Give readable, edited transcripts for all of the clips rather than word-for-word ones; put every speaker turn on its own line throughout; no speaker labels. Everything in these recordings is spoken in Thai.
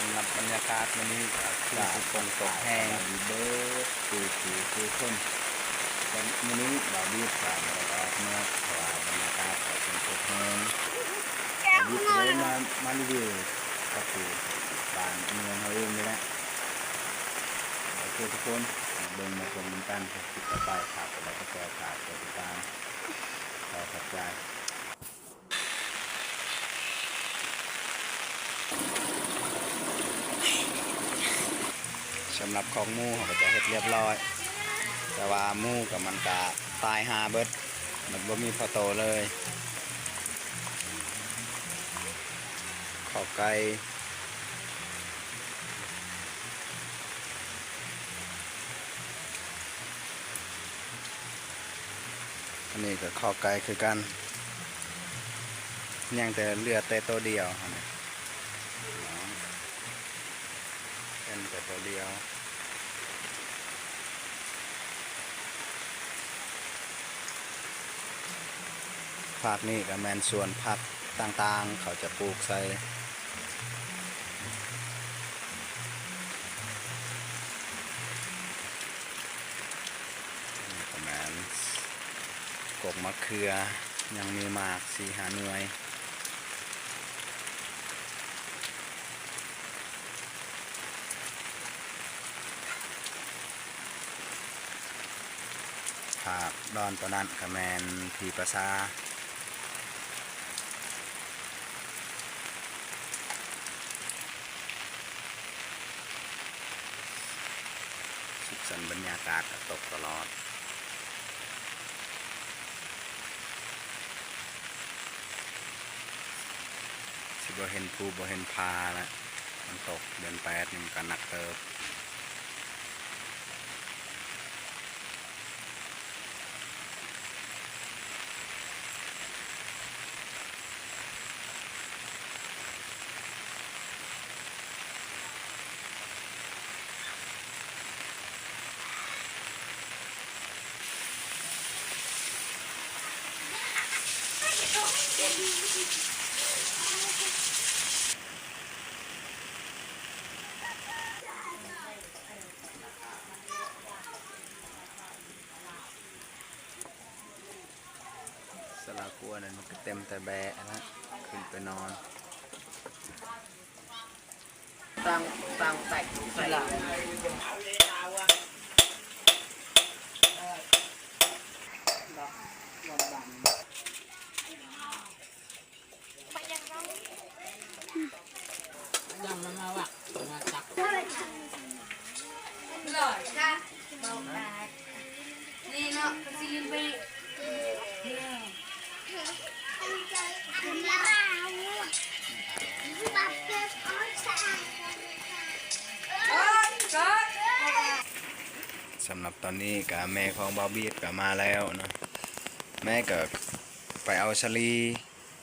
ำหรับบรรยากาศวันนี้ก็คือฝนตกแห้ง
เบิร์ดคือคนแต่มื้อนี้บ่าวบีบก็บ่ได้ออกมาเพราะว่าบรรยากาศก็เป็นตกแห้งบ่าวบีบก็เลยมารีวิวก็คือบ้านเมืองเขาเองนี่แหละโอเคทุกคนเบิ่งมาชมกันคลิปต่อไปฝากกดไลค์กดแชร์ฝากกดติดตามขอขอบใจ
สำหรับของหมูเขาก็จะเฮ็ดเรียบร้อยแต่ว่าหมูกับมันก็ตายหาเบิดมันบ่มีพอโตเลยขอไก่อันนี้ก็ขอไก่คือกันยังแต่เหลือแต่ตัวเดียวนะเป็นแต่ตัวเดียวภาคนี้ก็แมนส่วนผักต่างๆเขาจะปลูกใส่ประมาณกบมะเขือยังมีหมาก4-5 หน่วยภาคดอนตัวนั้นก็แมนพีประซาสุขสันต์บรรยากาศตกตลอดสิบ่เห็นภูบ่เห็นพาแล้วมันตกเดือน8นี่มันก็หนักเติบสลากัวนั่นมันก็เต็มแต่แบะนะขึ้นไปนอน
ต่างแตกใส่ละยังมันมาว่ะมาจับหล่อค่ะเบาตานี่เนาะซีนไป
สำหรับตอนนี้กับแม่ของบาบีดก็มาแล้วนะแม่ก็ไปเอาสลี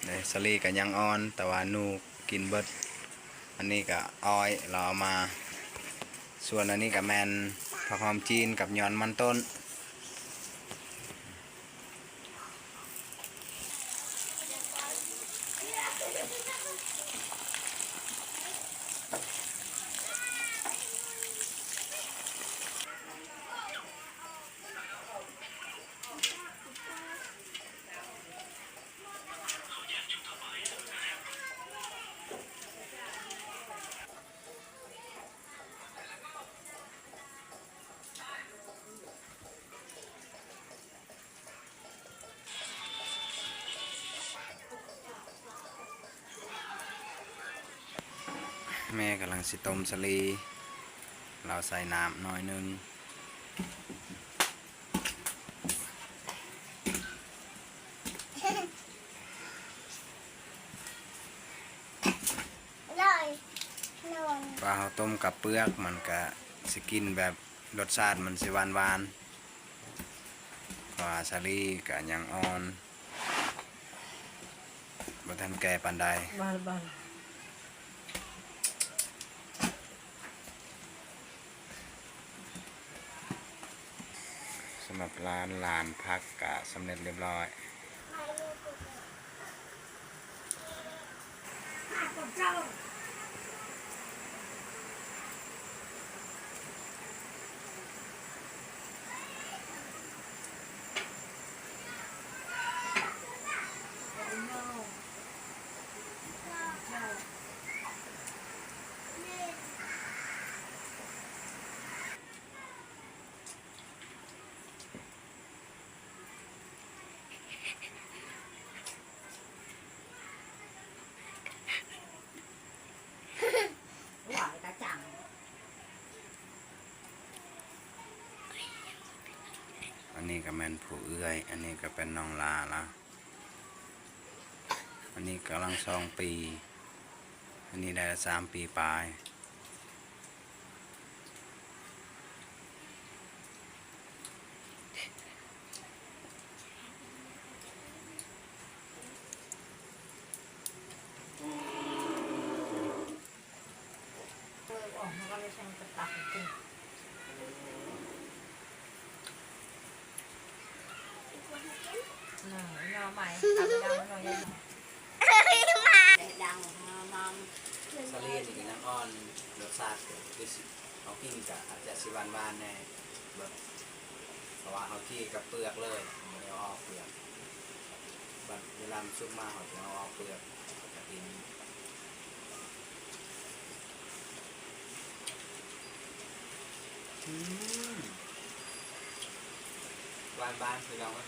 เนี่ยสลีกับยังอ่อนแต่ว่านูกินเบิดอันนี้ก็อ้อยเราเอามาส่วนอันนี้กับแมนผักหอมจีนกับยอนมันต้นแม่กำลังสิต้มสลีเราใส่น้ำน้อยนึงปลาเขาต้มกับเปลือกมันก็สิกินแบบรสชาติมันสิหวานปลาสลีก็ยังอ่อนบ่ทันแก่ปานใดสำหรับร้านลานพักกะสำเร็จเรียบร้อย นี้ก็แม่นผู้เอื้อยอันนี้ก็เป็นน้องลาละอันนี้กำลัง2 ปีอันนี้ได้3 ปีปลายสลีนนี่น้ำอ่อนรสชาติคือเขากินกับอาจจะสิบานๆแน่แบบเพราะว่าเขาที่กับเปลือกเลยไม่ได้เอาออกเปลือกบัดเวลามันซุกมาเขาจะเอาออกเปลือกเขาจะกินบ้านคือเราไหม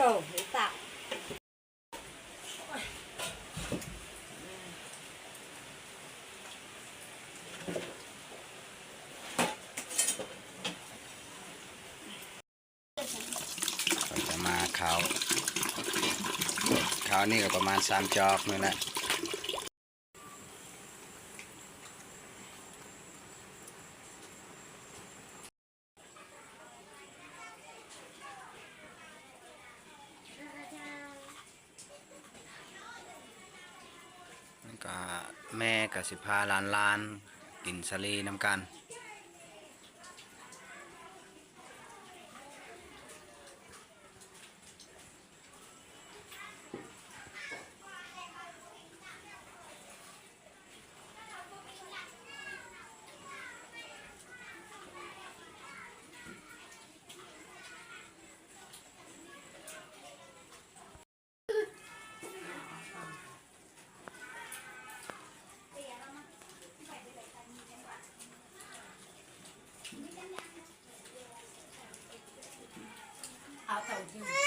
đồ để tạo
จะมาเขานี่ก็ประมาณ3 จอกนี่แหละก็แม่กับสิพาหลานกินสลีน้ำกัน
เอาเต่าจริง